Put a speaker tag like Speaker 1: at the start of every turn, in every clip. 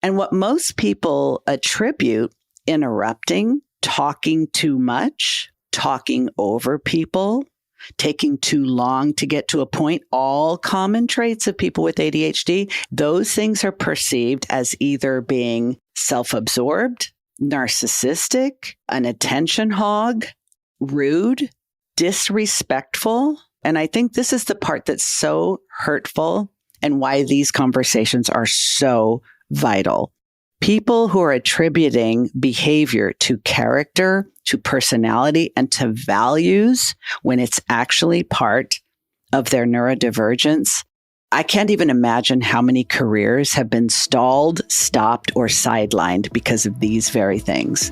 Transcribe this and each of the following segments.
Speaker 1: And what most people attribute interrupting, talking too much, talking over people, taking too long to get to a point, all common traits of people with ADHD, those things are perceived as either being self-absorbed, narcissistic, an attention hog, rude, disrespectful. And I think this is the part that's so hurtful and why these conversations are so vital. People who are attributing behavior to character, to personality, and to values when it's actually part of their neurodivergence. I can't even imagine how many careers have been stalled, stopped, or sidelined because of these very things.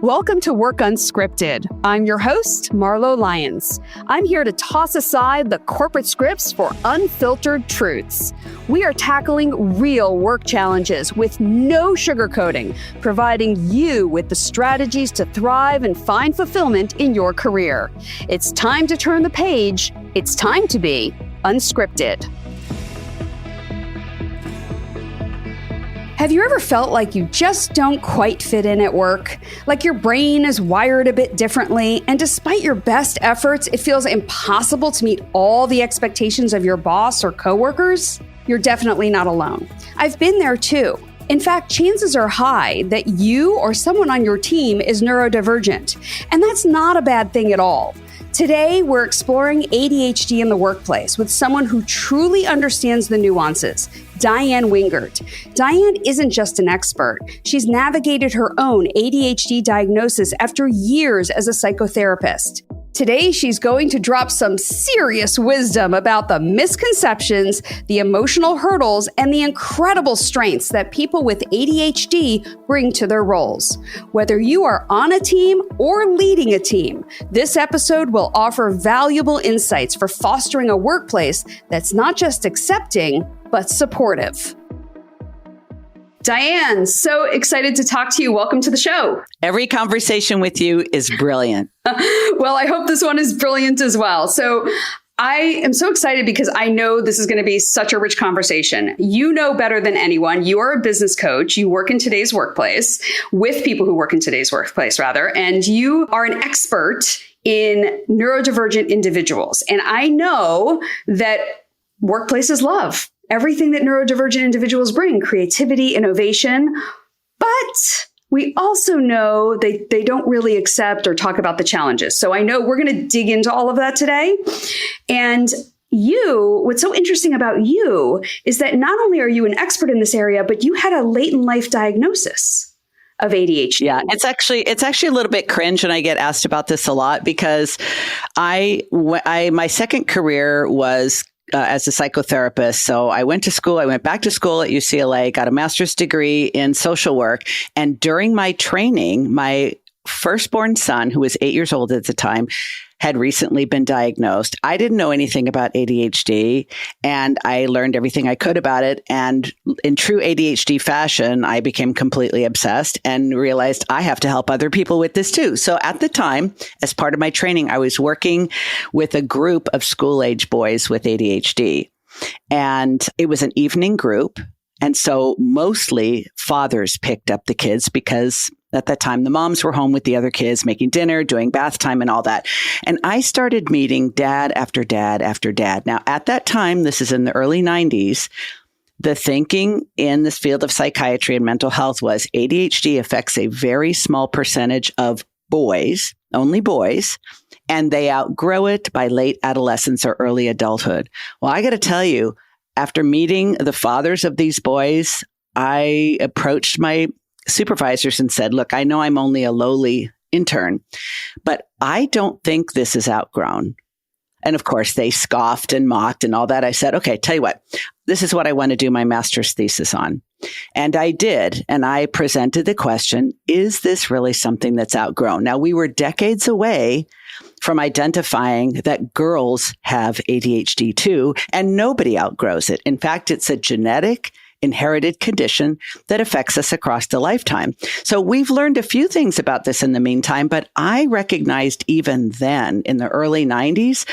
Speaker 2: Welcome to Work Unscripted. I'm your host, Marlo Lyons. I'm here to toss aside the corporate scripts for unfiltered truths. We are tackling real work challenges with no sugarcoating, providing you with the strategies to thrive and find fulfillment in your career. It's time to turn the page. It's time to be unscripted. Have you ever felt like you just don't quite fit in at work? Like your brain is wired a bit differently, and despite your best efforts, it feels impossible to meet all the expectations of your boss or coworkers? You're definitely not alone. I've been there too. In fact, chances are high that you or someone on your team is neurodivergent, and that's not a bad thing at all. Today, we're exploring ADHD in the workplace with someone who truly understands the nuances, Diann Wingert. Diann isn't just an expert. She's navigated her own ADHD diagnosis after years as a psychotherapist. Today, she's going to drop some serious wisdom about the misconceptions, the emotional hurdles, and the incredible strengths that people with ADHD bring to their roles. Whether you are on a team or leading a team, this episode will offer valuable insights for fostering a workplace that's not just accepting, but supportive. Diann, so excited to talk to you. Welcome to the show.
Speaker 1: Every conversation with you is brilliant.
Speaker 2: Well, I hope this one is brilliant as well. So I am so excited because I know this is going to be such a rich conversation. You know better than anyone. You are a business coach. You work in today's workplace with people who work in today's workplace, rather. And you are an expert in neurodivergent individuals. And I know that workplaces love everything that neurodivergent individuals bring, creativity, innovation. But we also know they don't really accept or talk about the challenges. So I know we're going to dig into all of that today. And what's so interesting about you is that not only are you an expert in this area, but you had a late in life diagnosis of ADHD.
Speaker 1: Yeah, it's actually a little bit cringe, and I get asked about this a lot because my second career was as a psychotherapist. So I went back to school at UCLA, got a master's degree in social work. And during my training, my firstborn son, who was 8 years old at the time, had recently been diagnosed. I didn't know anything about ADHD, and I learned everything I could about it. And in true ADHD fashion, I became completely obsessed and realized I have to help other people with this too. So at the time, as part of my training, I was working with a group of school-age boys with ADHD. And it was an evening group. And so mostly fathers picked up the kids because at that time, the moms were home with the other kids, making dinner, doing bath time and all that. And I started meeting dad after dad after dad. Now, at that time, this is in the early 90s, the thinking in this field of psychiatry and mental health was ADHD affects a very small percentage of boys, only boys, and they outgrow it by late adolescence or early adulthood. Well, I got to tell you, after meeting the fathers of these boys, I approached my supervisors and said, look, I know I'm only a lowly intern, but I don't think this is outgrown. And of course, they scoffed and mocked and all that. I said, okay, tell you what, this is what I want to do my master's thesis on. And I did. And I presented the question, is this really something that's outgrown? Now, we were decades away from identifying that girls have ADHD too, and nobody outgrows it. In fact, it's a genetic inherited condition that affects us across the lifetime. So we've learned a few things about this in the meantime, but I recognized even then in the early 90s,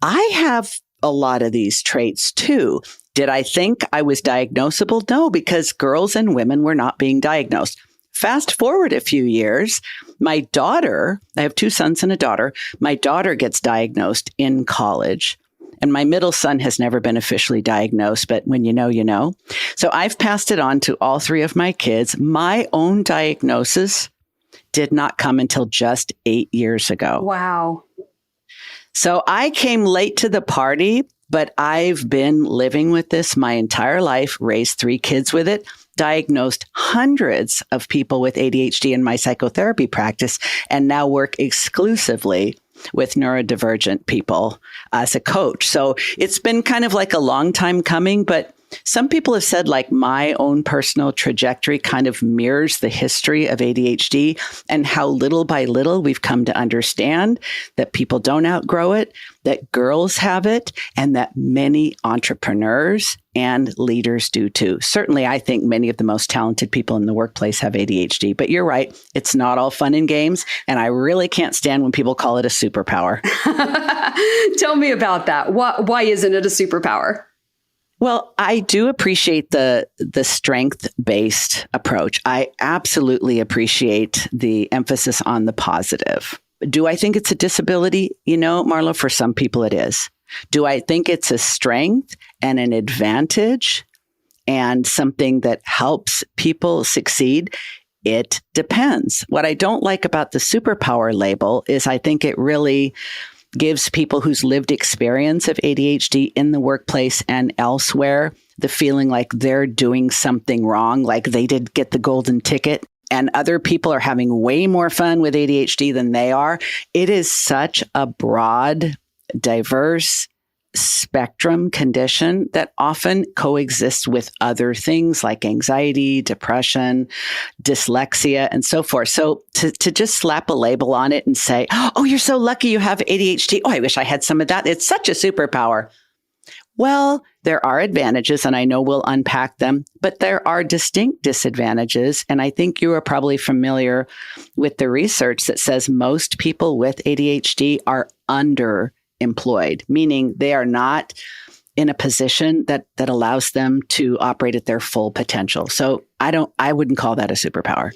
Speaker 1: I have a lot of these traits too. Did I think I was diagnosable? No, because girls and women were not being diagnosed. Fast forward a few years, my daughter, I have 2 sons and a daughter, my daughter gets diagnosed in college. And my middle son has never been officially diagnosed, but when you know, you know. So I've passed it on to all 3 of my kids. My own diagnosis did not come until just 8 years ago.
Speaker 2: Wow.
Speaker 1: So I came late to the party, but I've been living with this my entire life, raised 3 kids with it, diagnosed hundreds of people with ADHD in my psychotherapy practice, and now work exclusively with neurodivergent people as a coach. So it's been kind of like a long time coming, but some people have said like my own personal trajectory kind of mirrors the history of ADHD and how little by little we've come to understand that people don't outgrow it, that girls have it, and that many entrepreneurs and leaders do too. Certainly, I think many of the most talented people in the workplace have ADHD, but you're right. It's not all fun and games. And I really can't stand when people call it a superpower.
Speaker 2: Tell me about that. Why isn't it a superpower?
Speaker 1: Well, I do appreciate the strength-based approach. I absolutely appreciate the emphasis on the positive. Do I think it's a disability? You know, Marlo, for some people it is. Do I think it's a strength and an advantage and something that helps people succeed? It depends. What I don't like about the superpower label is I think it really gives people whose lived experience of ADHD in the workplace and elsewhere the feeling like they're doing something wrong, like they did get the golden ticket and other people are having way more fun with ADHD than they are. It is such a broad, diverse spectrum condition that often coexists with other things like anxiety, depression, dyslexia, and so forth. So to just slap a label on it and say, oh, you're so lucky you have ADHD. Oh, I wish I had some of that. It's such a superpower. Well, there are advantages, and I know we'll unpack them, but there are distinct disadvantages. And I think you are probably familiar with the research that says most people with ADHD are underemployed, meaning they are not in a position that allows them to operate at their full potential. So I wouldn't call that a superpower.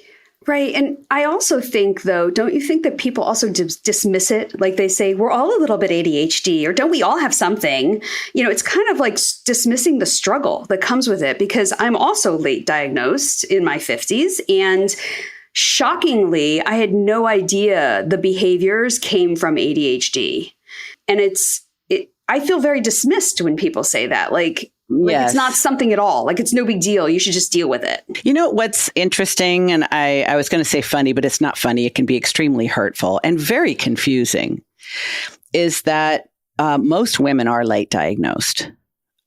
Speaker 2: Right. And I also think, though, don't you think that people also dismiss it? Like they say, we're all a little bit ADHD, or don't we all have something? You know, it's kind of like dismissing the struggle that comes with it, because I'm also late diagnosed in my 50s. And shockingly, I had no idea the behaviors came from ADHD. And I feel very dismissed when people say that, like
Speaker 1: yes.
Speaker 2: It's not something at all. Like it's no big deal. You should just deal with it.
Speaker 1: You know, what's interesting, and I was going to say funny, but it's not funny. It can be extremely hurtful and very confusing, is that most women are late diagnosed.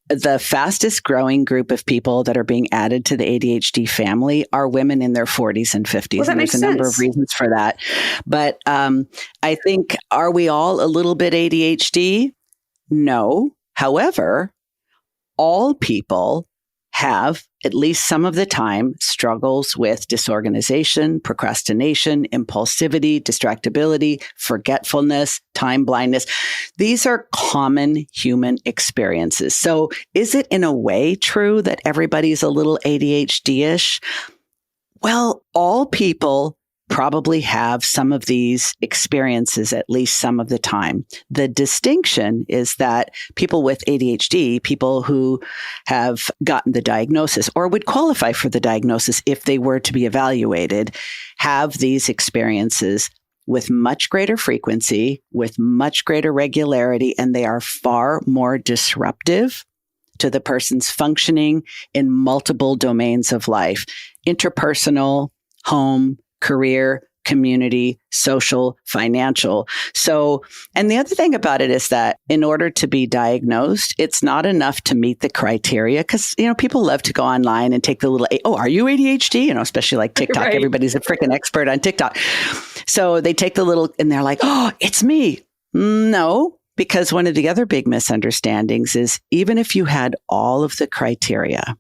Speaker 1: The fastest growing group of people that are being added to the ADHD family are women in their 40s and 50s.
Speaker 2: Well,
Speaker 1: and there's a number of reasons for that. But I think, are we all a little bit ADHD? No. However, all people have, at least some of the time, struggles with disorganization, procrastination, impulsivity, distractibility, forgetfulness, time blindness. These are common human experiences. So is it in a way true that everybody's a little ADHD-ish? Well, all people probably have some of these experiences at least some of the time. The distinction is that people with ADHD, people who have gotten the diagnosis or would qualify for the diagnosis if they were to be evaluated, have these experiences with much greater frequency, with much greater regularity, and they are far more disruptive to the person's functioning in multiple domains of life: interpersonal, home, career, community, social, financial. So, and the other thing about it is that in order to be diagnosed, it's not enough to meet the criteria, because, you know, people love to go online and take the little, oh, are you ADHD? You know, especially like TikTok. Right. Everybody's a freaking expert on TikTok. So they take the little, and they're like, oh, it's me. No, because one of the other big misunderstandings is even if you had all of the criteria,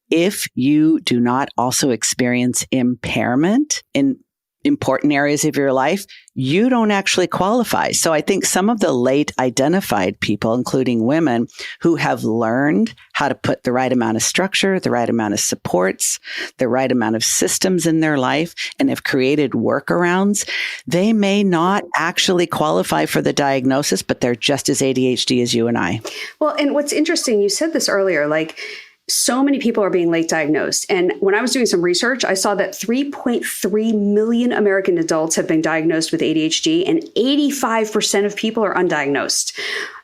Speaker 1: if you do not also experience impairment in important areas of your life, you don't actually qualify. So I think some of the late identified people, including women who have learned how to put the right amount of structure, the right amount of supports, the right amount of systems in their life, and have created workarounds, they may not actually qualify for the diagnosis, but they're just as ADHD as you and I.
Speaker 2: Well, and what's interesting, you said this earlier, like, so many people are being late diagnosed. And when I was doing some research, I saw that 3.3 million American adults have been diagnosed with ADHD, and 85% of people are undiagnosed.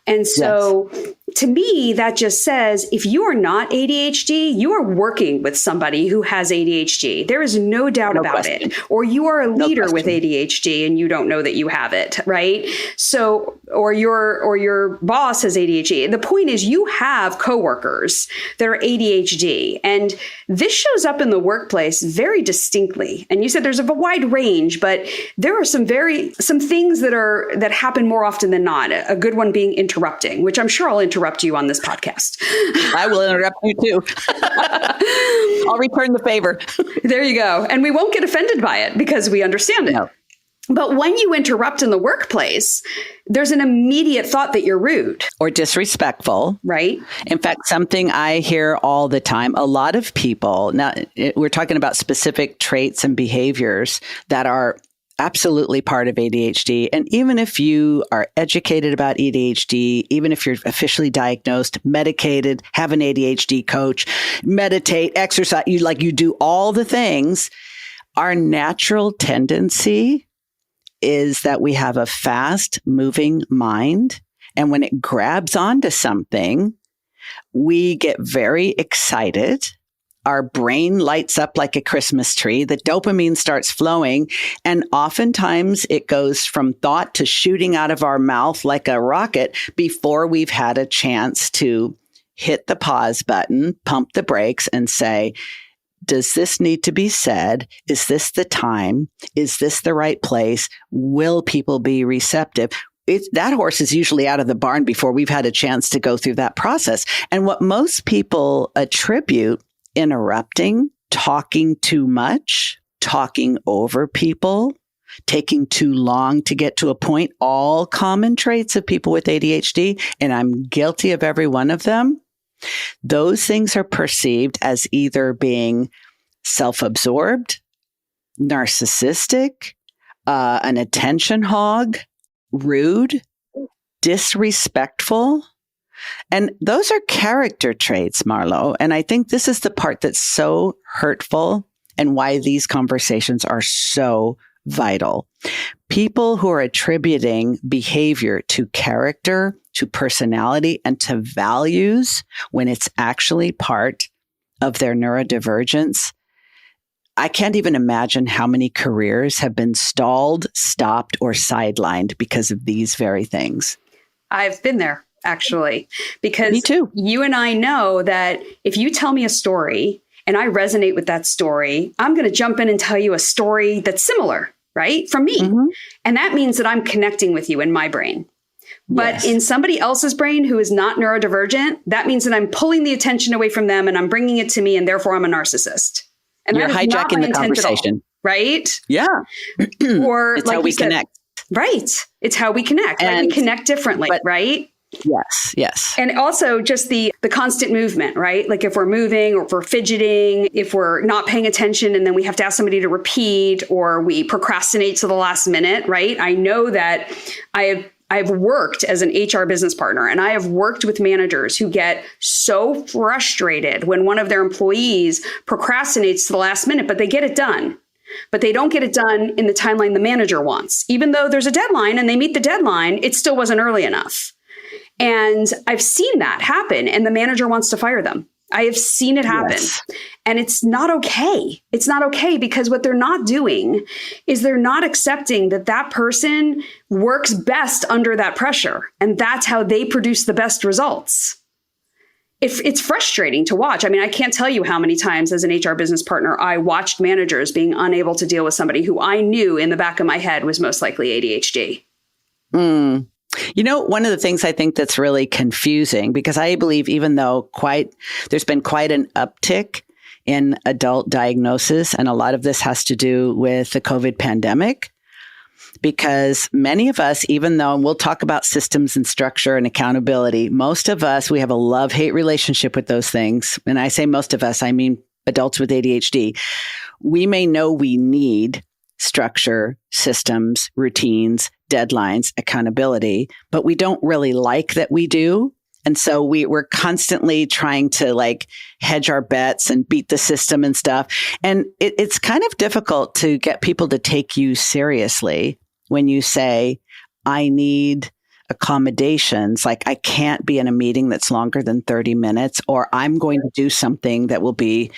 Speaker 2: And so to me, that just says, if you are not ADHD, you are working with somebody who has ADHD. There is no doubt about it. Or you are a leader with ADHD and you don't know that you have it, right? So, or your boss has ADHD. The point is, you have coworkers that are ADHD, and this shows up in the workplace very distinctly. And you said there's a wide range, but there are some things that happen more often than not. A good one being interrupting, which I'm sure I'll interrupt you on this podcast.
Speaker 1: I will interrupt you too. I'll return the favor.
Speaker 2: There you go. And we won't get offended by it because we understand it. No. But when you interrupt in the workplace, there's an immediate thought that you're rude
Speaker 1: or disrespectful.
Speaker 2: Right.
Speaker 1: In fact, something I hear all the time, a lot of people, now we're talking about specific traits and behaviors that are absolutely part of ADHD. And even if you are educated about ADHD, even if you're officially diagnosed, medicated, have an ADHD coach, meditate, exercise, you do all the things, our natural tendency is that we have a fast moving mind. And when it grabs onto something, we get very excited. Our brain lights up like a Christmas tree. The dopamine starts flowing. And oftentimes it goes from thought to shooting out of our mouth like a rocket before we've had a chance to hit the pause button, pump the brakes, and say, does this need to be said? Is this the time? Is this the right place? Will people be receptive? That horse is usually out of the barn before we've had a chance to go through that process. And what most people attribute interrupting, talking too much, talking over people, taking too long to get to a point, all common traits of people with ADHD, and I'm guilty of every one of them. Those things are perceived as either being self-absorbed, narcissistic, an attention hog, rude, disrespectful. And those are character traits, Marlo. And I think this is the part that's so hurtful and why these conversations are so vital. People who are attributing behavior to character, to personality, and to values when it's actually part of their neurodivergence. I can't even imagine how many careers have been stalled, stopped, or sidelined because of these very things.
Speaker 2: I've been there, actually, because
Speaker 1: Me too.
Speaker 2: You and I know that if you tell me a story and I resonate with that story, I'm going to jump in and tell you a story that's similar, right? From me. Mm-hmm. And that means that I'm connecting with you in my brain. But in somebody else's brain who is not neurodivergent, that means that I'm pulling the attention away from them and I'm bringing it to me, and therefore I'm a narcissist. And
Speaker 1: you're hijacking the conversation.
Speaker 2: Right?
Speaker 1: Yeah.
Speaker 2: Or
Speaker 1: it's how we connect.
Speaker 2: Right. It's how we connect. And, we connect differently, right?
Speaker 1: Yes, yes.
Speaker 2: And also just the constant movement, right? Like if we're moving or if we're fidgeting, if we're not paying attention and then we have to ask somebody to repeat, or we procrastinate to the last minute, right? I know that I've worked as an HR business partner, and I have worked with managers who get so frustrated when one of their employees procrastinates to the last minute, but they get it done. But they don't get it done in the timeline the manager wants. Even though there's a deadline and they meet the deadline, it still wasn't early enough. And I've seen that happen, and the manager wants to fire them. I have seen it happen. Yes. And it's not okay. It's not okay, because what they're not doing is they're not accepting that that person works best under that pressure. And that's how they produce the best results. It's frustrating to watch. I mean, I can't tell you how many times as an HR business partner, I watched managers being unable to deal with somebody who I knew in the back of my head was most likely ADHD.
Speaker 1: You know, one of the things I think that's really confusing, because I believe even though there's been quite an uptick in adult diagnosis. And a lot of this has to do with the COVID pandemic, because many of us, even though we'll talk about systems and structure and accountability, most of us, we have a love-hate relationship with those things. And I say most of us, I mean adults with ADHD. We may know we need structure, systems, routines, deadlines, accountability, but we don't really like that we do. And so we're constantly trying to like hedge our bets and beat the system and stuff. And it's kind of difficult to get people to take you seriously when you say, I need accommodations. Like I can't be in a meeting that's longer than 30 minutes, or I'm going to do something that will be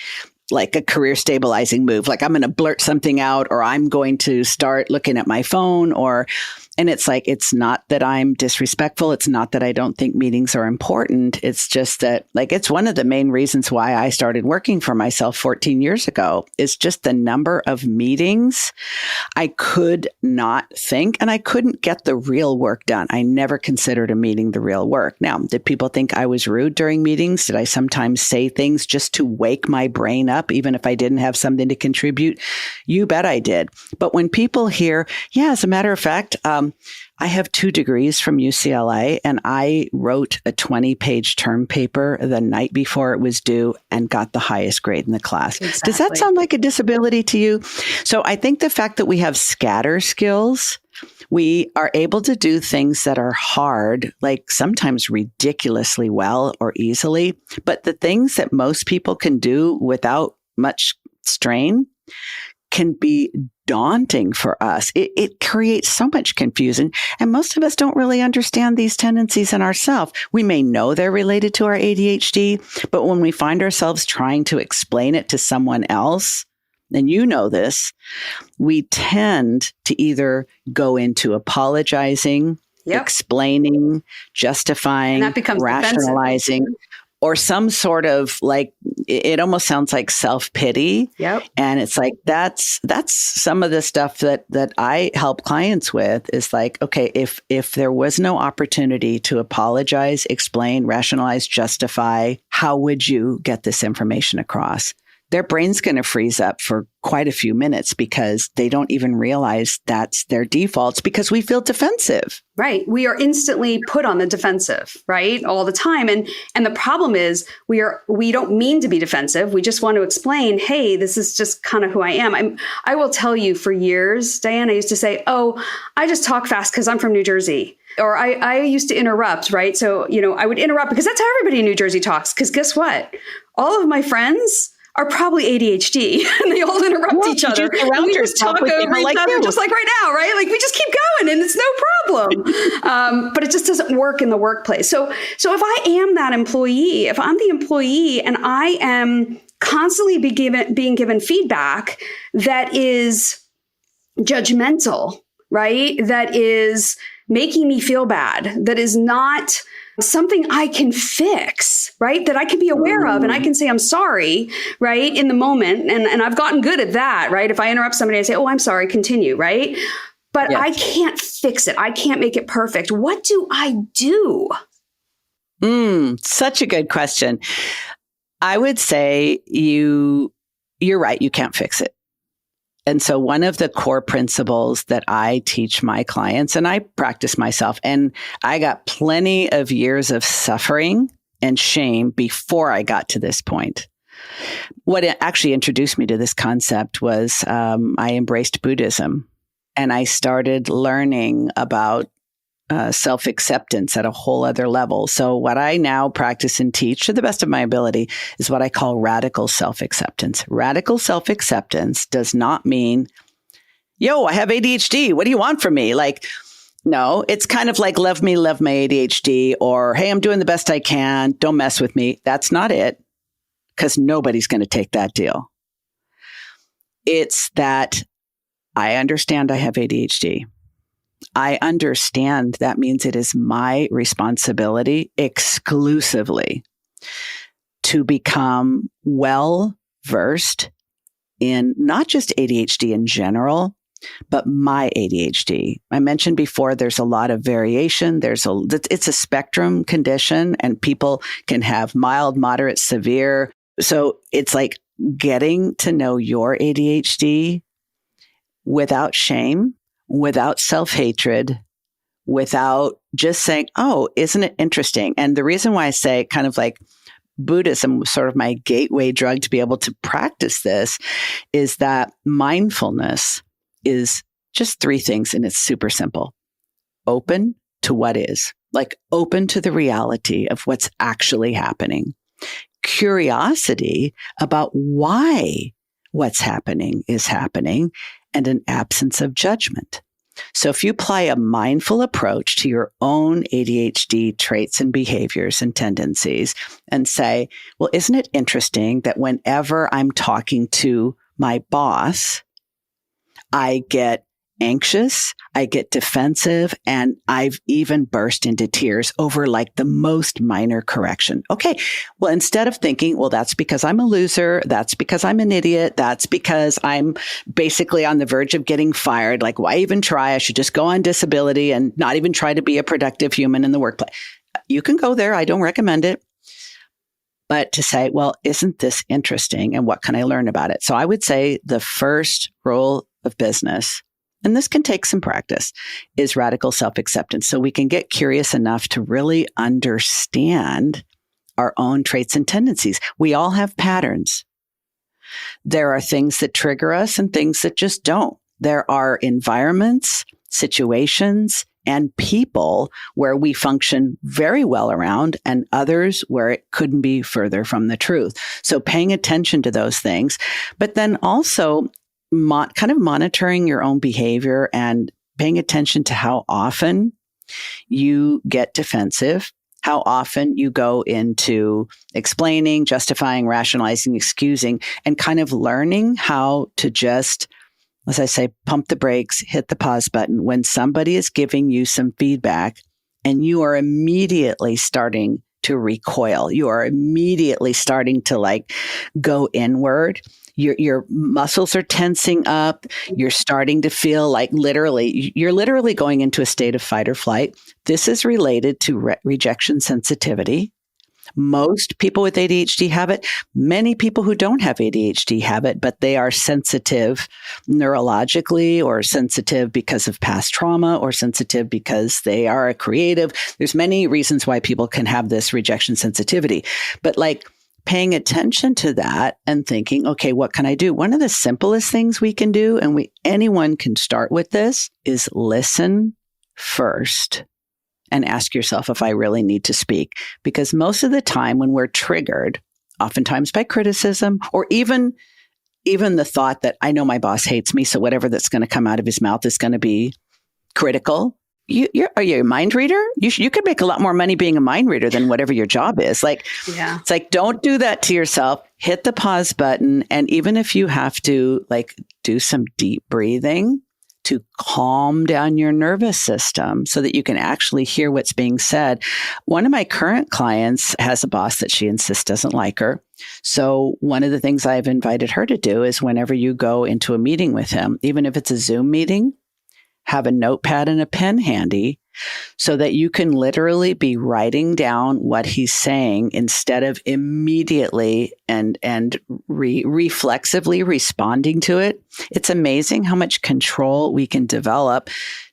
Speaker 1: like a career stabilizing move. Like I'm going to blurt something out, or I'm going to start looking at my phone, and it's like, it's not that I'm disrespectful. It's not that I don't think meetings are important. It's just that like, it's one of the main reasons why I started working for myself 14 years ago is just the number of meetings I could not think, and I couldn't get the real work done. I never considered a meeting the real work. Now, did people think I was rude during meetings? Did I sometimes say things just to wake my brain up, even if I didn't have something to contribute? You bet I did. But when people hear, yeah, as a matter of fact, I have 2 degrees from UCLA, and I wrote a 20-page term paper the night before it was due and got the highest grade in the class. Exactly. Does that sound like a disability to you? So I think the fact that we have scatter skills, we are able to do things that are hard, like sometimes ridiculously well or easily, but the things that most people can do without much strain can be daunting for us. It creates so much confusion. And most of us don't really understand these tendencies in ourselves. We may know they're related to our ADHD, but when we find ourselves trying to explain it to someone else, and you know this, we tend to either go into apologizing, explaining, justifying,
Speaker 2: and that becomes
Speaker 1: rationalizing.
Speaker 2: Defensive.
Speaker 1: Or some sort of like, it almost sounds like self-pity.
Speaker 2: Yep.
Speaker 1: And it's like, that's some of the stuff that I help clients with is like, okay, if there was no opportunity to apologize, explain, rationalize, justify, how would you get this information across? Their brain's going to freeze up for quite a few minutes because they don't even realize that's their defaults because we feel defensive.
Speaker 2: Right. We are instantly put on the defensive, right? All the time. And the problem is we don't mean to be defensive. We just want to explain, hey, this is just kind of who I am. I will tell you for years, Diann, I used to say, oh, I just talk fast because I'm from New Jersey. Or I used to interrupt, right? So, I would interrupt because that's how everybody in New Jersey talks. Because guess what? All of my friends are probably ADHD and they all interrupt each other. And we just talk over each other just like right now, right? Like we just keep going and it's no problem. But it just doesn't work in the workplace. So if I am that employee, if I'm the employee and I am constantly being given feedback that is judgmental, right? That is making me feel bad, that is not something I can fix, right? That I can be aware of and I can say, I'm sorry, right? In the moment. And I've gotten good at that, right? If I interrupt somebody, I say, oh, I'm sorry, continue, right? But I can't fix it. I can't make it perfect. What do I do?
Speaker 1: Such a good question. I would say you're right. You can't fix it. And so one of the core principles that I teach my clients, and I practice myself, and I got plenty of years of suffering and shame before I got to this point. What actually introduced me to this concept was I embraced Buddhism, and I started learning about self-acceptance at a whole other level. So what I now practice and teach to the best of my ability is what I call radical self-acceptance. Radical self-acceptance does not mean, yo, I have ADHD. What do you want from me? Like, no, it's kind of like love me, love my ADHD, or hey, I'm doing the best I can. Don't mess with me. That's not it, because nobody's going to take that deal. It's that I understand I have ADHD. I understand that means it is my responsibility exclusively to become well-versed in not just ADHD in general, but my ADHD. I mentioned before, there's a lot of variation. It's a spectrum condition and people can have mild, moderate, severe. So it's like getting to know your ADHD without shame, without self-hatred, without just saying, oh, isn't it interesting? And the reason why I say kind of like Buddhism was sort of my gateway drug to be able to practice this is that mindfulness is just three things, and it's super simple. Open to what is, like open to the reality of what's actually happening. Curiosity about why what's happening is happening, and an absence of judgment. So if you apply a mindful approach to your own ADHD traits and behaviors and tendencies and say, well, isn't it interesting that whenever I'm talking to my boss, I get anxious, I get defensive, and I've even burst into tears over like the most minor correction. Okay. Well, instead of thinking, well, that's because I'm a loser. That's because I'm an idiot. That's because I'm basically on the verge of getting fired. Like, why even try? I should just go on disability and not even try to be a productive human in the workplace. You can go there. I don't recommend it. But to say, well, isn't this interesting? And what can I learn about it? So I would say the first rule of business, and this can take some practice, is radical self-acceptance. So we can get curious enough to really understand our own traits and tendencies. We all have patterns. There are things that trigger us and things that just don't. There are environments, situations, and people where we function very well around, and others where it couldn't be further from the truth. So paying attention to those things, but then also kind of monitoring your own behavior and paying attention to how often you get defensive, how often you go into explaining, justifying, rationalizing, excusing, and kind of learning how to just, as I say, pump the brakes, hit the pause button when somebody is giving you some feedback and you are immediately starting to recoil. You are immediately starting to like go inward. Your muscles are tensing up. You're starting to feel like you're literally going into a state of fight or flight. This is related to rejection sensitivity. Most people with ADHD have it. Many people who don't have ADHD have it, but they are sensitive neurologically or sensitive because of past trauma or sensitive because they are a creative. There's many reasons why people can have this rejection sensitivity, but like paying attention to that and thinking, okay, what can I do? One of the simplest things we can do, and anyone can start with this, is listen first. And ask yourself if I really need to speak. Because most of the time when we're triggered, oftentimes by criticism or even the thought that I know my boss hates me, so whatever that's going to come out of his mouth is going to be critical. Are you a mind reader? You could make a lot more money being a mind reader than whatever your job is. Like, yeah. It's like, don't do that to yourself. Hit the pause button. And even if you have to like do some deep breathing to calm down your nervous system so that you can actually hear what's being said. One of my current clients has a boss that she insists doesn't like her. So one of the things I've invited her to do is whenever you go into a meeting with him, even if it's a Zoom meeting, have a notepad and a pen handy so that you can literally be writing down what he's saying instead of immediately and reflexively responding to it. It's amazing how much control we can develop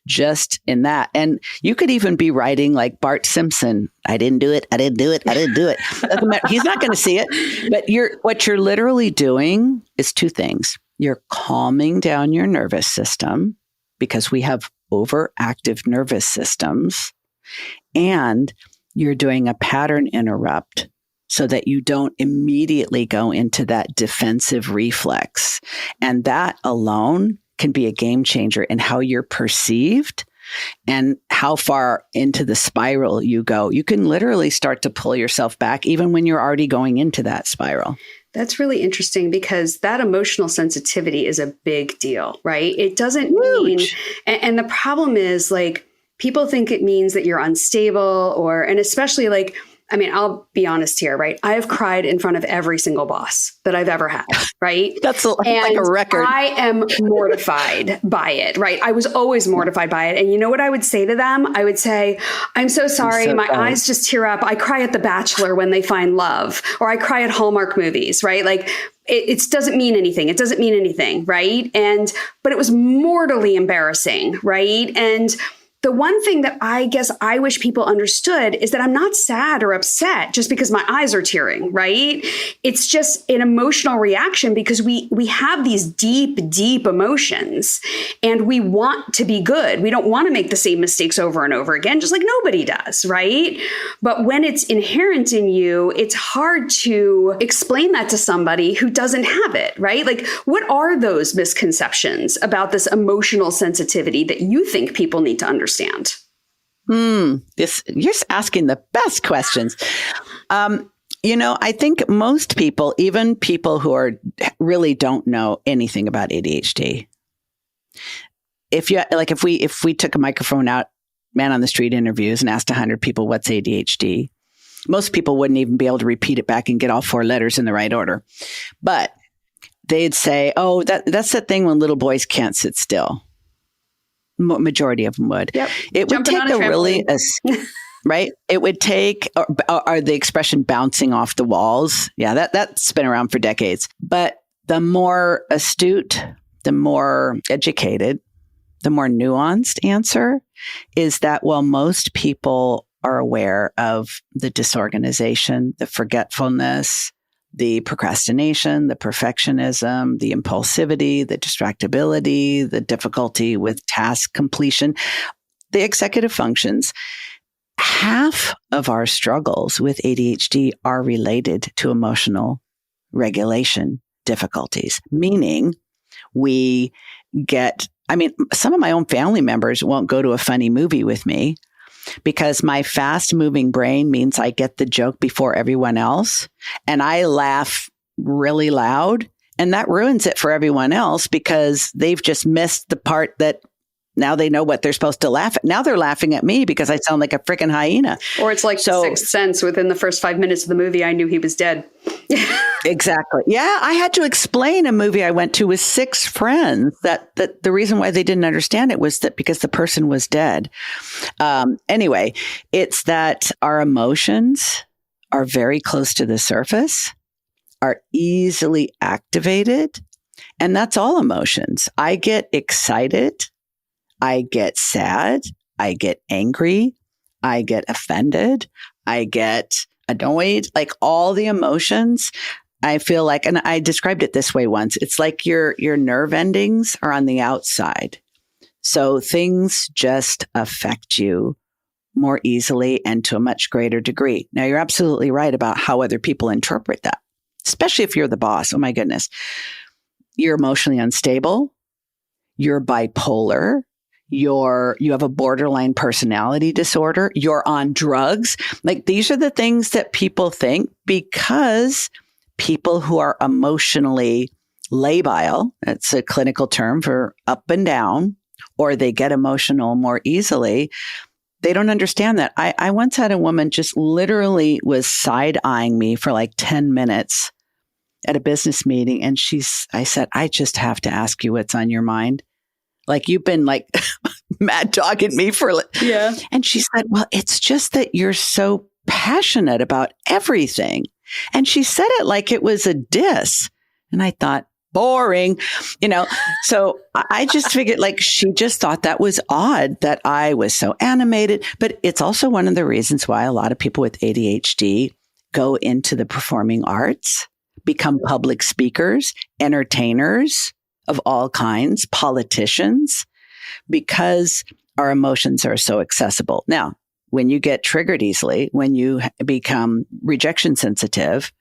Speaker 1: just in that. And you could even be writing like Bart Simpson, I didn't do it, I didn't do it, I didn't do it. Doesn't matter. He's not going to see it. But what you're literally doing is two things. You're calming down your nervous system, because we have overactive nervous systems, and you're doing a pattern interrupt so that you don't immediately go into that defensive reflex. And that alone can be a game changer in how you're perceived and how far into the spiral you go. You can literally start to pull yourself back even when you're already going into that spiral.
Speaker 2: That's really interesting because that emotional sensitivity is a big deal, right? It doesn't mean, and the problem is like people think it means that you're unstable and especially like I mean, I'll be honest here, right? I have cried in front of every single boss that I've ever had, right?
Speaker 1: That's like a record.
Speaker 2: I am mortified by it, right? I was always mortified by it. And you know what I would say to them? I would say, I'm so sorry. My eyes just tear up. I cry at The Bachelor when they find love, or I cry at Hallmark movies, right? Like it doesn't mean anything. It doesn't mean anything, right? But it was mortally embarrassing, right? And the one thing that I guess I wish people understood is that I'm not sad or upset just because my eyes are tearing, right? It's just an emotional reaction because we have these deep, deep emotions and we want to be good. We don't want to make the same mistakes over and over again, just like nobody does, right? But when it's inherent in you, it's hard to explain that to somebody who doesn't have it, right? Like, what are those misconceptions about this emotional sensitivity that you think people need to understand?
Speaker 1: You're asking the best questions. I think most people, even people who really don't know anything about ADHD, if we took a microphone out, man on the street interviews, and asked 100 people what's ADHD, most people wouldn't even be able to repeat it back and get all 4 letters in the right order. But they'd say, "Oh, that's the thing when little boys can't sit still." Majority of them would.
Speaker 2: Yep.
Speaker 1: It would take right? It would take, or the expression bouncing off the walls. Yeah, that's been around for decades. But the more astute, the more educated, the more nuanced answer is that, well, most people are aware of the disorganization, the forgetfulness, the procrastination, the perfectionism, the impulsivity, the distractibility, the difficulty with task completion, the executive functions. Half of our struggles with ADHD are related to emotional regulation difficulties, meaning some of my own family members won't go to a funny movie with me because my fast moving brain means I get the joke before everyone else and I laugh really loud, and that ruins it for everyone else because they've just missed the part that now they know what they're supposed to laugh at. Now they're laughing at me because I sound like a freaking hyena.
Speaker 2: Or it's like Sixth Sense. Within the first 5 minutes of the movie, I knew he was dead.
Speaker 1: Exactly. Yeah. I had to explain a movie I went to with 6 friends that the reason why they didn't understand it was that because the person was dead. Anyway, it's that our emotions are very close to the surface, are easily activated, and that's all emotions. I get excited. I get sad, I get angry, I get offended, I get annoyed, like all the emotions. I feel like, and I described it this way once, it's like your nerve endings are on the outside. So things just affect you more easily and to a much greater degree. Now, you're absolutely right about how other people interpret that, especially if you're the boss. Oh my goodness. You're emotionally unstable. You're bipolar. You have a borderline personality disorder, you're on drugs. Like, these are the things that people think because people who are emotionally labile, it's a clinical term for up and down, or they get emotional more easily, they don't understand that. I once had a woman just literally was side-eyeing me for like 10 minutes at a business meeting. And I said, I just have to ask you what's on your mind. Like, you've been like mad dogging me for.
Speaker 2: Yeah.
Speaker 1: And she said, well, it's just that you're so passionate about everything. And she said it like it was a diss. And I thought, boring, so I just figured like she just thought that was odd that I was so animated. But it's also one of the reasons why a lot of people with ADHD go into the performing arts, become public speakers, entertainers of all kinds, politicians, because our emotions are so accessible. Now, when you get triggered easily, when you become rejection sensitive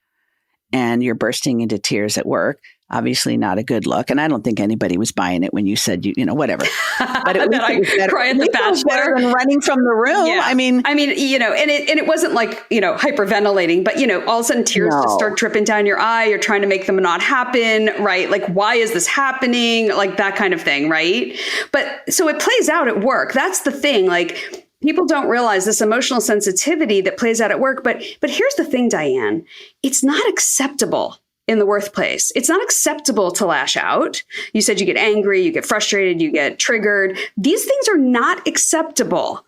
Speaker 1: and you're bursting into tears at work, obviously not a good look. And I don't think anybody was buying it when you said, whatever. But at least it was better.
Speaker 2: Cry at The Bachelor.
Speaker 1: Better than running from the room.
Speaker 2: Yeah.
Speaker 1: I mean,
Speaker 2: and it wasn't like, hyperventilating, but, all of a sudden tears just start dripping down your eye. You're trying to make them not happen, right? Like, why is this happening? Like that kind of thing, right? But so it plays out at work. That's the thing. Like, People don't realize this emotional sensitivity that plays out at work. But here's the thing, Diann, it's not acceptable in the workplace. It's not acceptable to lash out. You said you get angry, you get frustrated, you get triggered. These things are not acceptable.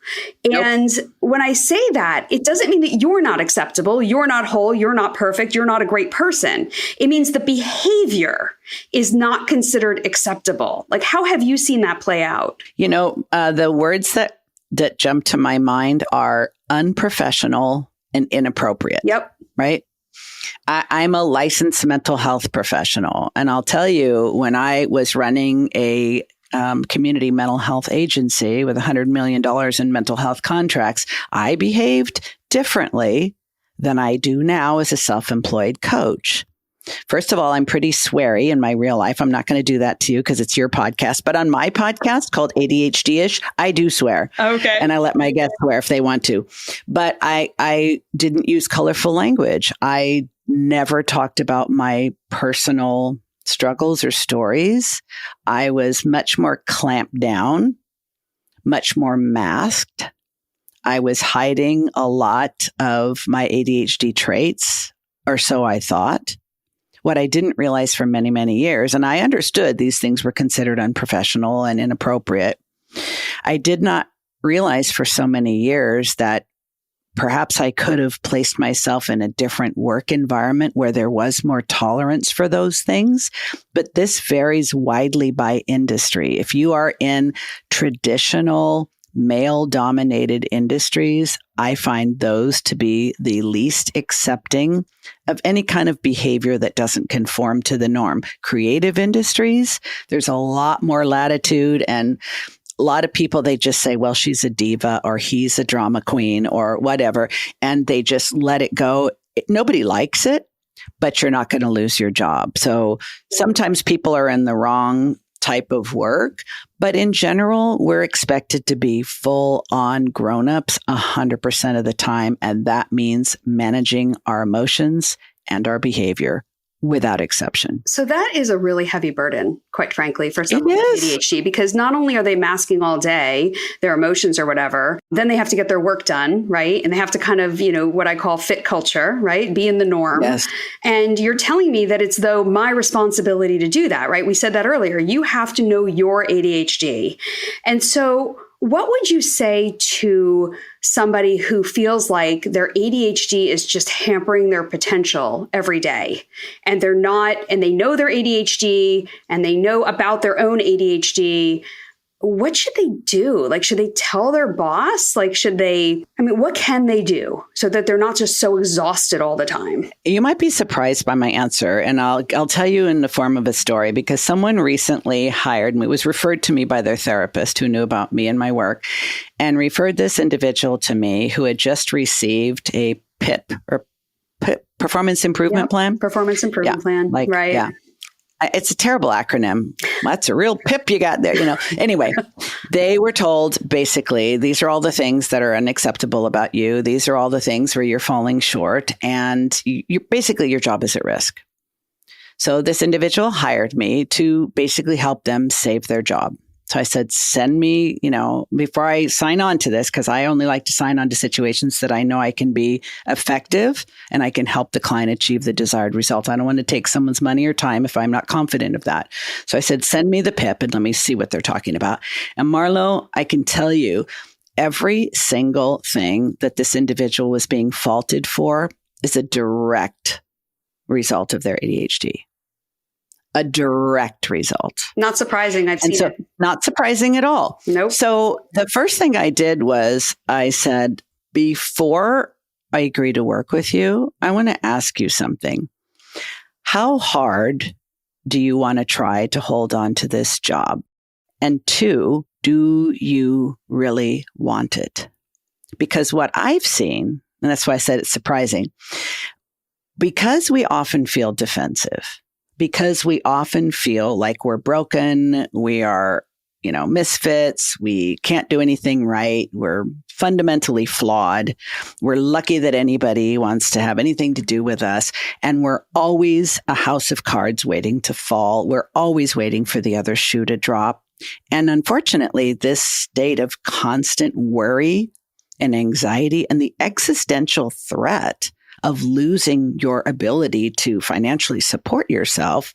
Speaker 2: Nope. And when I say that, it doesn't mean that you're not acceptable, you're not whole, you're not perfect, you're not a great person. It means the behavior is not considered acceptable. Like, how have you seen that play out?
Speaker 1: The words that jump to my mind are unprofessional and inappropriate.
Speaker 2: Yep.
Speaker 1: Right? I'm a licensed mental health professional. And I'll tell you, when I was running a community mental health agency with $100 million in mental health contracts, I behaved differently than I do now as a self-employed coach. First of all, I'm pretty sweary in my real life. I'm not going to do that to you because it's your podcast. But on my podcast called ADHD-ish, I do swear.
Speaker 2: Okay.
Speaker 1: And I let my guests swear if they want to. But I didn't use colorful language. I never talked about my personal struggles or stories. I was much more clamped down, much more masked. I was hiding a lot of my ADHD traits, or so I thought. What I didn't realize for many, many years, and I understood these things were considered unprofessional and inappropriate. I did not realize for so many years that perhaps I could have placed myself in a different work environment where there was more tolerance for those things. But this varies widely by industry. If you are in traditional male-dominated industries, I find those to be the least accepting of any kind of behavior that doesn't conform to the norm. Creative industries, there's a lot more latitude, and a lot of people, they just say, well, she's a diva or he's a drama queen or whatever, and they just let it go. Nobody likes it, but you're not going to lose your job. So sometimes people are in the wrong type of work, but in general, we're expected to be full on grown-ups 100% of the time. And that means managing our emotions and our behavior without exception.
Speaker 2: So that is a really heavy burden, quite frankly, for someone with ADHD, because not only are they masking all day their emotions or whatever, then they have to get their work done, right? And they have to kind of, what I call fit culture, right? Be in the norm.
Speaker 1: Yes.
Speaker 2: And you're telling me that it's though my responsibility to do that, right? We said that earlier. You have to know your ADHD. And so what would you say to somebody who feels like their ADHD is just hampering their potential every day, and they're not, and they know their ADHD and they know about their own ADHD? What should they do? Like, should they tell their boss? Like, what can they do so that they're not just so exhausted all the time?
Speaker 1: You might be surprised by my answer, and I'll tell you in the form of a story, because someone recently hired me, was referred to me by their therapist who knew about me and my work, and referred this individual to me who had just received a PIP, or Performance Improvement Plan.
Speaker 2: Performance Improvement Plan, right?
Speaker 1: Yeah. It's a terrible acronym. That's a real pip you got there, Anyway, they were told basically, these are all the things that are unacceptable about you. These are all the things where you're falling short, and basically your job is at risk. So this individual hired me to basically help them save their job. So I said, send me, before I sign on to this, because I only like to sign on to situations that I know I can be effective and I can help the client achieve the desired result. I don't want to take someone's money or time if I'm not confident of that. So I said, send me the PIP and let me see what they're talking about. And Marlo, I can tell you every single thing that this individual was being faulted for is a direct result of their ADHD. A direct result.
Speaker 2: Not surprising. I've seen it.
Speaker 1: Not surprising at all.
Speaker 2: Nope.
Speaker 1: So the first thing I did was I said, before I agree to work with you, I want to ask you something. How hard do you want to try to hold on to this job? And 2, do you really want it? Because what I've seen, and that's why I said it's surprising, because we often feel defensive, because we often feel like we're broken, we are, misfits, we can't do anything right, we're fundamentally flawed, we're lucky that anybody wants to have anything to do with us, and we're always a house of cards waiting to fall. We're always waiting for the other shoe to drop. And unfortunately, this state of constant worry and anxiety and the existential threat of losing your ability to financially support yourself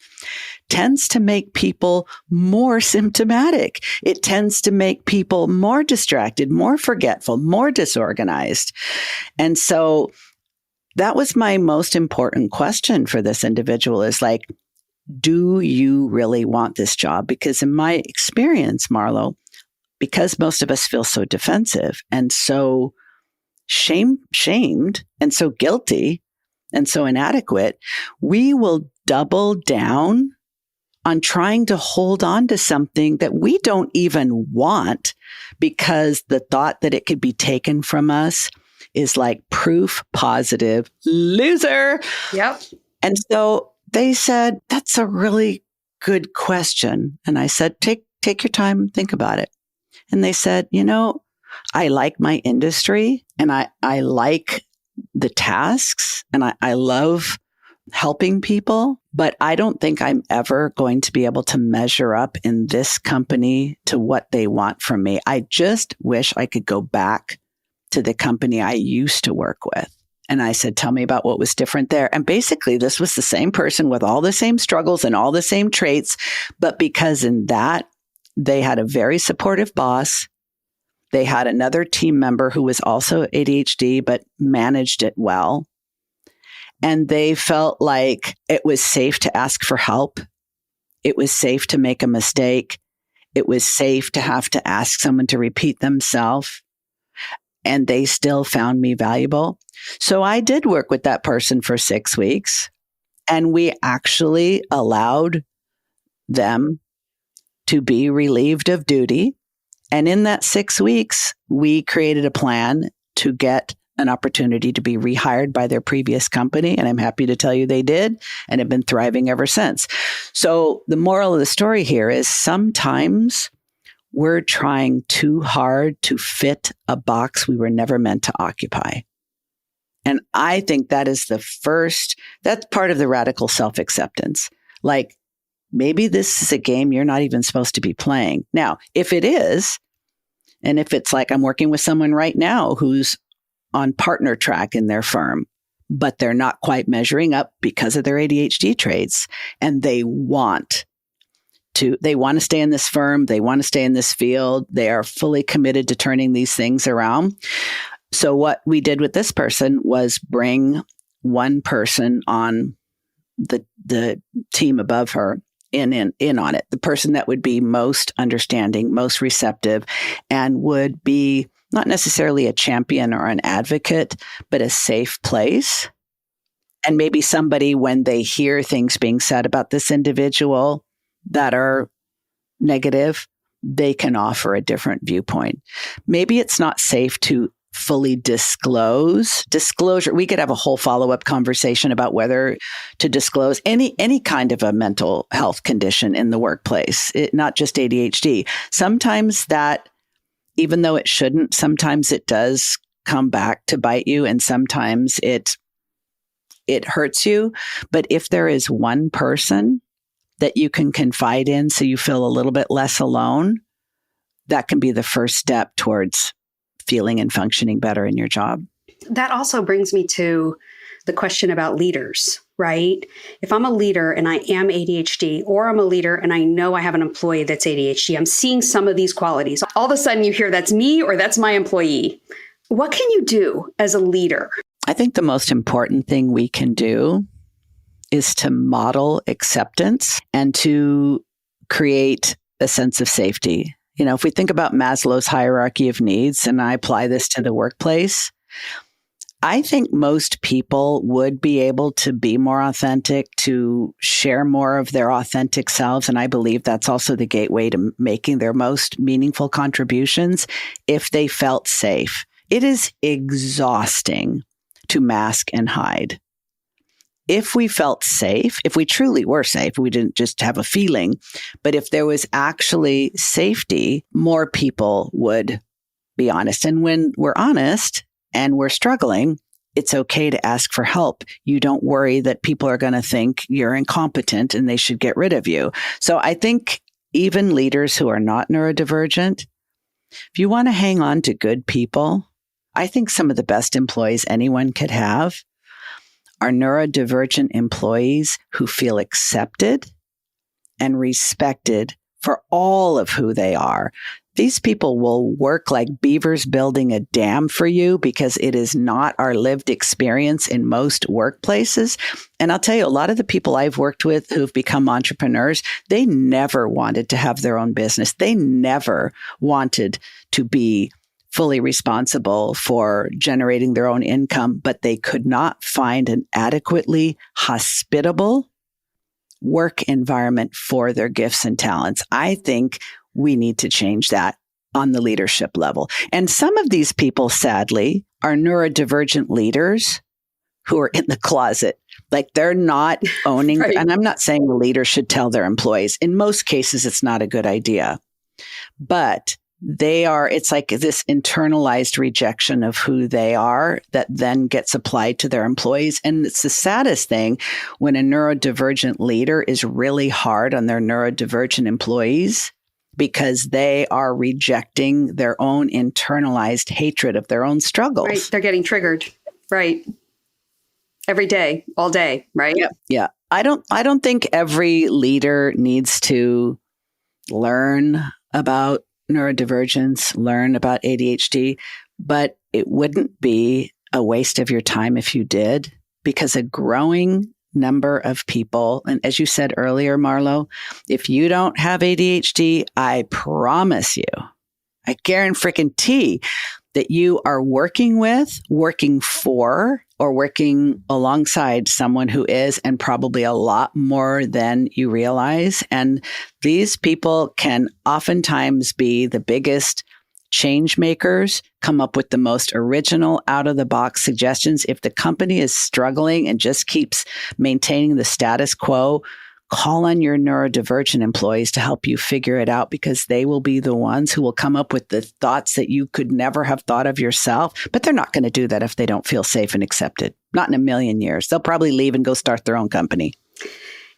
Speaker 1: tends to make people more symptomatic. It tends to make people more distracted, more forgetful, more disorganized. And so that was my most important question for this individual is like, do you really want this job? Because in my experience, Marlo, because most of us feel so defensive and so shamed and so guilty and so inadequate, we will double down on trying to hold on to something that we don't even want because the thought that it could be taken from us is like proof positive loser.
Speaker 2: Yep.
Speaker 1: And so they said, that's a really good question. And I said, take your time, think about it. And they said, I like my industry and I like the tasks and I love helping people, but I don't think I'm ever going to be able to measure up in this company to what they want from me. I just wish I could go back to the company I used to work with. And I said, tell me about what was different there. And basically, this was the same person with all the same struggles and all the same traits. But because in that, they had a very supportive boss. They had another team member who was also ADHD, but managed it well. And they felt like it was safe to ask for help. It was safe to make a mistake. It was safe to have to ask someone to repeat themselves. And they still found me valuable. So I did work with that person for 6 weeks. And we actually allowed them to be relieved of duty. And in that 6 weeks, we created a plan to get an opportunity to be rehired by their previous company. And I'm happy to tell you they did and have been thriving ever since. So the moral of the story here is sometimes we're trying too hard to fit a box we were never meant to occupy. And I think that is that's part of the radical self-acceptance. Like, maybe this is a game you're not even supposed to be playing. Now, if it is, and if it's like I'm working with someone right now who's on partner track in their firm, but they're not quite measuring up because of their ADHD traits, and they want to stay in this firm, they want to stay in this field, they are fully committed to turning these things around. So what we did with this person was bring one person on the team above her in on it, the person that would be most understanding, most receptive, and would be not necessarily a champion or an advocate, but a safe place. And maybe somebody, when they hear things being said about this individual that are negative, they can offer a different viewpoint. Maybe it's not safe to fully disclosure. We could have a whole follow-up conversation about whether to disclose any kind of a mental health condition in the workplace, not just ADHD. Sometimes that, even though it shouldn't, sometimes it does come back to bite you, and sometimes it hurts you. But if there is one person that you can confide in so you feel a little bit less alone, that can be the first step towards feeling and functioning better in your job.
Speaker 2: That also brings me to the question about leaders, right? If I'm a leader and I am ADHD, or I'm a leader and I know I have an employee that's ADHD, I'm seeing some of these qualities. All of a sudden you hear that's me or that's my employee. What can you do as a leader?
Speaker 1: I think the most important thing we can do is to model acceptance and to create a sense of safety. If we think about Maslow's hierarchy of needs, and I apply this to the workplace, I think most people would be able to be more authentic, to share more of their authentic selves. And I believe that's also the gateway to making their most meaningful contributions if they felt safe. It is exhausting to mask and hide. If we felt safe, if we truly were safe, we didn't just have a feeling, but if there was actually safety, more people would be honest. And when we're honest and we're struggling, it's okay to ask for help. You don't worry that people are going to think you're incompetent and they should get rid of you. So I think even leaders who are not neurodivergent, if you want to hang on to good people, I think some of the best employees anyone could have are neurodivergent employees who feel accepted and respected for all of who they are. These people will work like beavers building a dam for you because it is not our lived experience in most workplaces. And I'll tell you, a lot of the people I've worked with who've become entrepreneurs, they never wanted to have their own business. They never wanted to be fully responsible for generating their own income, but they could not find an adequately hospitable work environment for their gifts and talents. I think we need to change that on the leadership level. And some of these people, sadly, are neurodivergent leaders who are in the closet. Like they're not owning,
Speaker 2: Right.
Speaker 1: And I'm not saying the leader should tell their employees. In most cases, it's not a good idea. But it's like this internalized rejection of who they are that then gets applied to their employees. And it's the saddest thing when a neurodivergent leader is really hard on their neurodivergent employees because they are rejecting their own internalized hatred of their own struggles.
Speaker 2: Right. They're getting triggered. Right. Every day, all day. Right.
Speaker 1: Yeah. Yeah. I don't think every leader needs to learn about neurodivergence, learn about ADHD, but it wouldn't be a waste of your time if you did, because a growing number of people, and as you said earlier, Marlo, if you don't have ADHD, I promise you, I guarantee that you are working with, working for, or working alongside someone who is, and probably a lot more than you realize. And these people can oftentimes be the biggest change makers, come up with the most original out of the box suggestions. If the company is struggling and just keeps maintaining the status quo, call on your neurodivergent employees to help you figure it out, because they will be the ones who will come up with the thoughts that you could never have thought of yourself. But they're not going to do that if they don't feel safe and accepted. Not in a million years. They'll probably leave and go start their own company.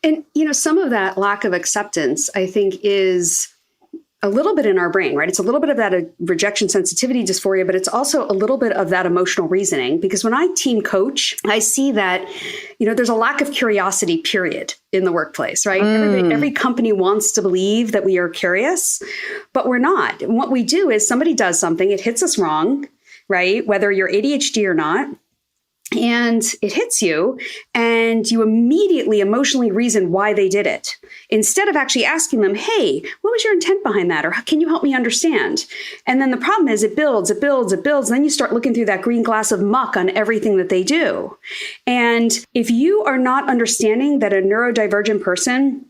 Speaker 2: And, some of that lack of acceptance, I think, is a little bit in our brain, right? It's a little bit of that rejection sensitivity dysphoria, but it's also a little bit of that emotional reasoning. Because when I team coach, I see that, there's a lack of curiosity, period, in the workplace, right? Every company wants to believe that we are curious, but we're not. And what we do is somebody does something, it hits us wrong, right? Whether you're ADHD or not. And it hits you, and you immediately emotionally reason why they did it, instead of actually asking them, hey, what was your intent behind that? Or can you help me understand? And then the problem is it builds. And then you start looking through that green glass of muck on everything that they do. And if you are not understanding that a neurodivergent person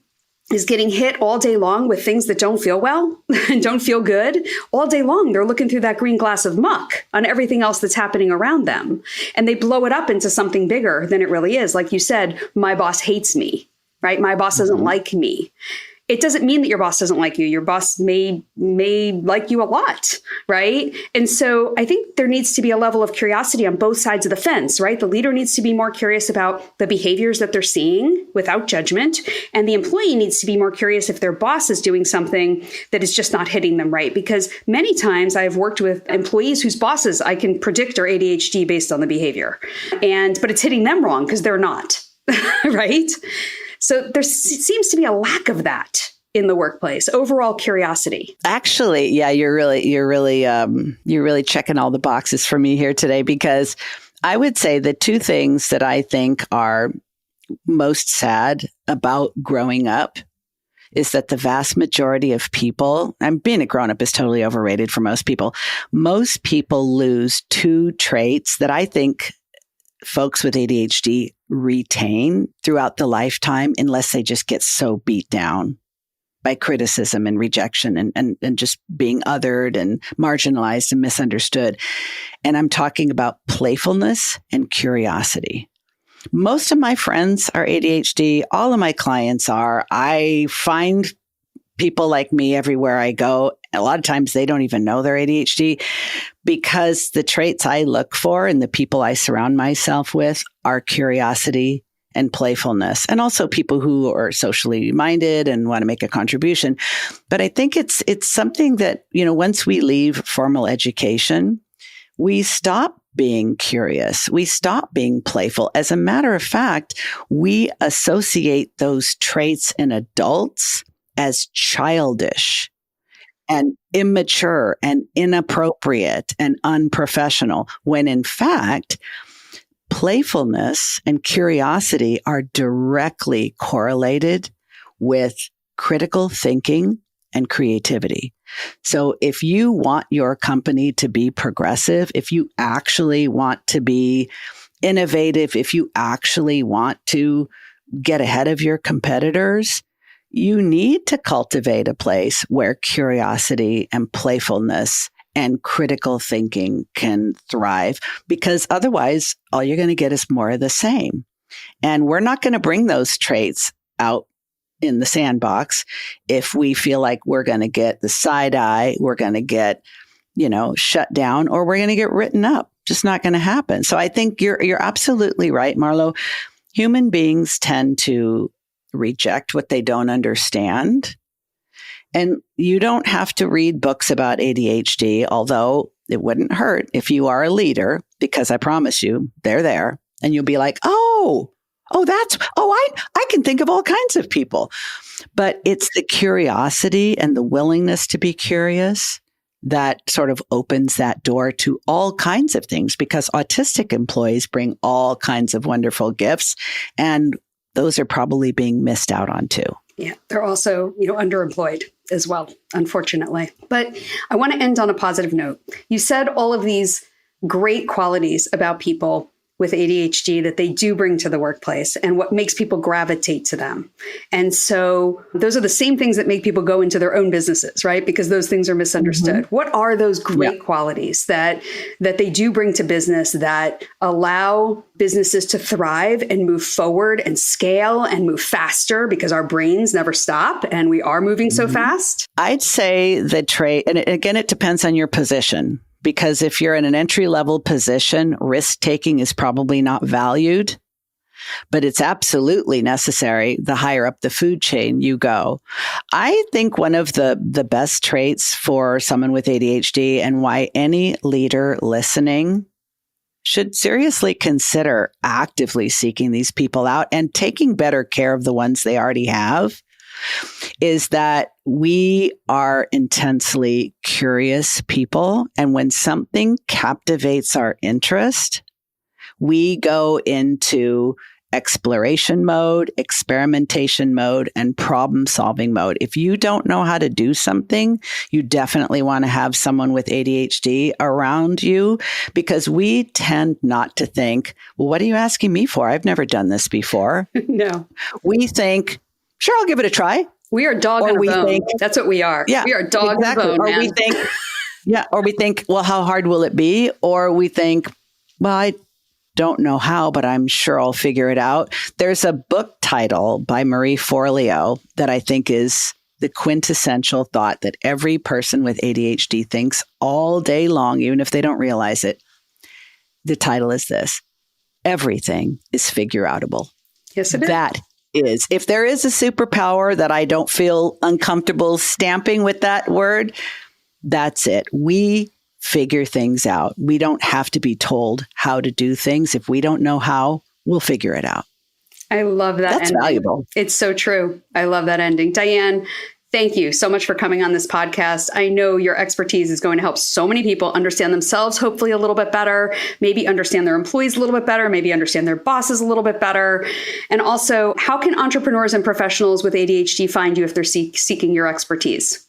Speaker 2: is getting hit all day long with things that don't feel well and don't feel good, all day long, they're looking through that green glass of muck on everything else that's happening around them. And they blow it up into something bigger than it really is. Like you said, my boss hates me, right? My boss doesn't like me. It doesn't mean that your boss doesn't like you. Your boss may like you a lot, right? And so I think there needs to be a level of curiosity on both sides of the fence, right? The leader needs to be more curious about the behaviors that they're seeing without judgment. And the employee needs to be more curious if their boss is doing something that is just not hitting them right. Because many times I've worked with employees whose bosses I can predict are ADHD based on the behavior. But it's hitting them wrong because they're not, right? So there seems to be a lack of that in the workplace, overall curiosity.
Speaker 1: Actually, yeah, you're really checking all the boxes for me here today, because I would say the two things that I think are most sad about growing up is that the vast majority of people, and being a grown-up is totally overrated for most people. Most people lose two traits that I think folks with ADHD retain throughout the lifetime, unless they just get so beat down by criticism and rejection and just being othered and marginalized and misunderstood. And I'm talking about playfulness and curiosity. Most of my friends are ADHD. All of my clients are. I find people like me everywhere I go. A lot of times they don't even know they're ADHD, because the traits I look for and the people I surround myself with are curiosity and playfulness, and also people who are socially minded and want to make a contribution. But I think it's something that, once we leave formal education, we stop being curious. We stop being playful. As a matter of fact, we associate those traits in adults as childish and immature and inappropriate and unprofessional, when in fact, playfulness and curiosity are directly correlated with critical thinking and creativity. So if you want your company to be progressive, if you actually want to be innovative, if you actually want to get ahead of your competitors, you need to cultivate a place where curiosity and playfulness and critical thinking can thrive, because otherwise all you're going to get is more of the same. And we're not going to bring those traits out in the sandbox if we feel like we're going to get the side eye, we're going to get, shut down, or we're going to get written up. Just not going to happen. So I think you're absolutely right, Marlo. Human beings tend to reject what they don't understand. And you don't have to read books about ADHD, although it wouldn't hurt if you are a leader, because I promise you, they're there. And you'll be like, I can think of all kinds of people. But it's the curiosity and the willingness to be curious that sort of opens that door to all kinds of things, because autistic employees bring all kinds of wonderful gifts, and those are probably being missed out on too.
Speaker 2: Yeah, they're also, underemployed as well, unfortunately. But I want to end on a positive note. You said all of these great qualities about people with ADHD that they do bring to the workplace and what makes people gravitate to them. And so those are the same things that make people go into their own businesses, right? Because those things are misunderstood. Mm-hmm. What are those great qualities that they do bring to business that allow businesses to thrive and move forward and scale and move faster, because our brains never stop and we are moving so fast?
Speaker 1: I'd say the trait, and again, it depends on your position. Because if you're in an entry-level position, risk-taking is probably not valued, but it's absolutely necessary the higher up the food chain you go. I think one of the best traits for someone with ADHD, and why any leader listening should seriously consider actively seeking these people out and taking better care of the ones they already have, is that we are intensely curious people. And when something captivates our interest, we go into exploration mode, experimentation mode, and problem solving mode. If you don't know how to do something, you definitely want to have someone with ADHD around you, because we tend not to think, well, what are you asking me for? I've never done this before.
Speaker 2: No.
Speaker 1: We think, sure, I'll give it a try.
Speaker 2: We are dog and a bone. That's what we are.
Speaker 1: Yeah,
Speaker 2: we are dog and a bone,
Speaker 1: or
Speaker 2: man.
Speaker 1: we think, well, how hard will it be? Or we think, well, I don't know how, but I'm sure I'll figure it out. There's a book title by Marie Forleo that I think is the quintessential thought that every person with ADHD thinks all day long, even if they don't realize it. The title is this: everything is figure-outable.
Speaker 2: Yes, it is.
Speaker 1: That is. If there is a superpower that I don't feel uncomfortable stamping with that word, that's it. We figure things out. We don't have to be told how to do things. If we don't know how, we'll figure it out.
Speaker 2: I love that.
Speaker 1: That's
Speaker 2: ending.
Speaker 1: valuable.
Speaker 2: It's so true. I love that ending. Diann, thank you so much for coming on this podcast. I know your expertise is going to help so many people understand themselves, hopefully a little bit better, maybe understand their employees a little bit better, maybe understand their bosses a little bit better. And also, how can entrepreneurs and professionals with ADHD find you if they're seeking your expertise?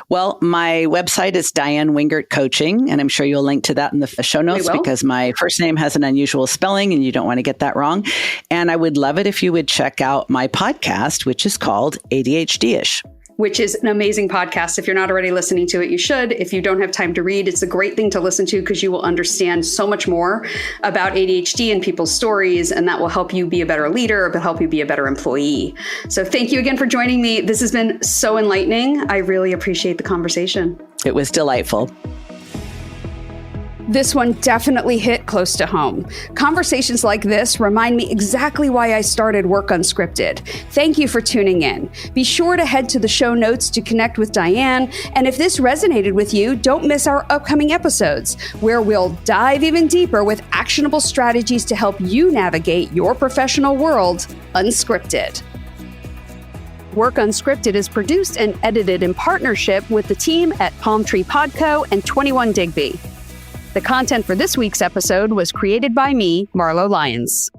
Speaker 1: Well, my website is Diann Wingert Coaching, and I'm sure you'll link to that in the show notes, because my first name has an unusual spelling and you don't want to get that wrong. And I would love it if you would check out my podcast, which is called ADHD-ish.
Speaker 2: Which is an amazing podcast. If you're not already listening to it, you should. If you don't have time to read, it's a great thing to listen to, because you will understand so much more about ADHD and people's stories, and that will help you be a better leader, or help you be a better employee. So thank you again for joining me. This has been so enlightening. I really appreciate the conversation.
Speaker 1: It was delightful.
Speaker 2: This one definitely hit close to home. Conversations like this remind me exactly why I started Work Unscripted. Thank you for tuning in. Be sure to head to the show notes to connect with Diann, and if this resonated with you, don't miss our upcoming episodes, where we'll dive even deeper with actionable strategies to help you navigate your professional world unscripted. Work Unscripted is produced and edited in partnership with the team at Palm Tree Podco and 21 Digby. The content for this week's episode was created by me, Marlo Lyons.